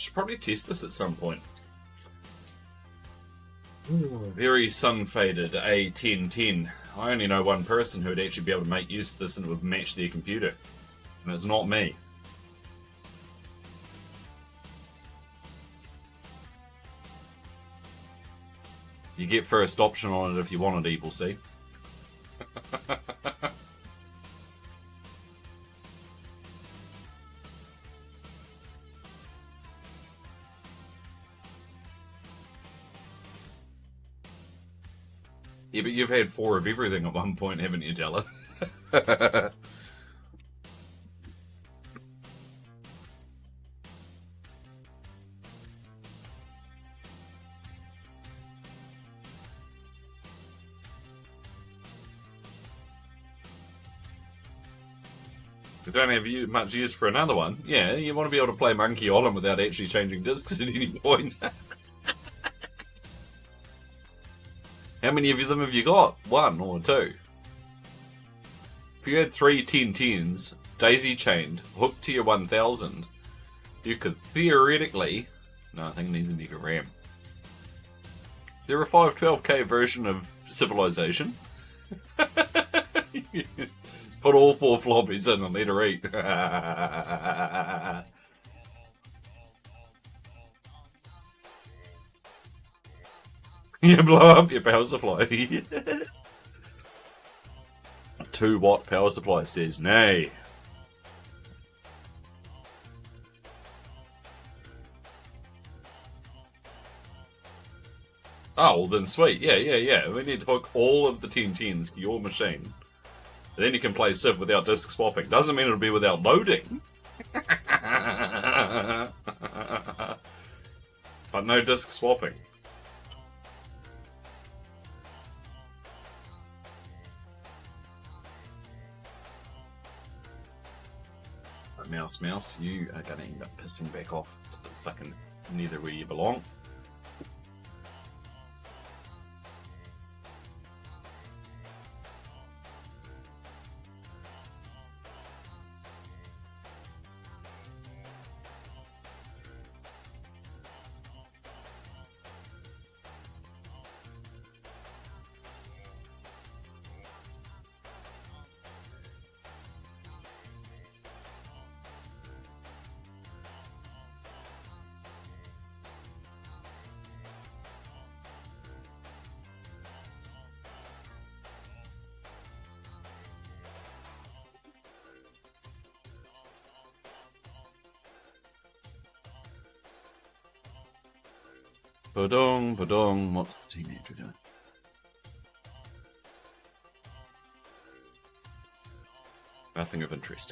Should probably test this at some point. Ooh, very sun-faded A1010. I only know one person who would actually be able to make use of this and it would match their computer. And it's not me. You get first option on it if you want it, Evil C. Yeah, but you've had 4 of everything at one point, haven't you, Della? We don't have much use for another one. Yeah, you want to be able to play Monkey Island without actually changing discs at any point. How many of them have you got? 1 or 2? If you had 3 1010s, daisy-chained, hooked to your 1000, you could theoretically... No, I think it needs a mega RAM. Is there a 512K version of Civilization? Put all 4 floppies in and let her eat. You blow up your power supply. 2-watt power supply says nay. Oh, well then sweet. Yeah. We need to hook all of the 1010s to your machine. And then you can play Civ without disk swapping. Doesn't mean it'll be without loading. But no disk swapping. Mouse, you are going to end up pissing back off to the fucking nether where you belong. Badong, what's the teenager doing? Nothing of interest.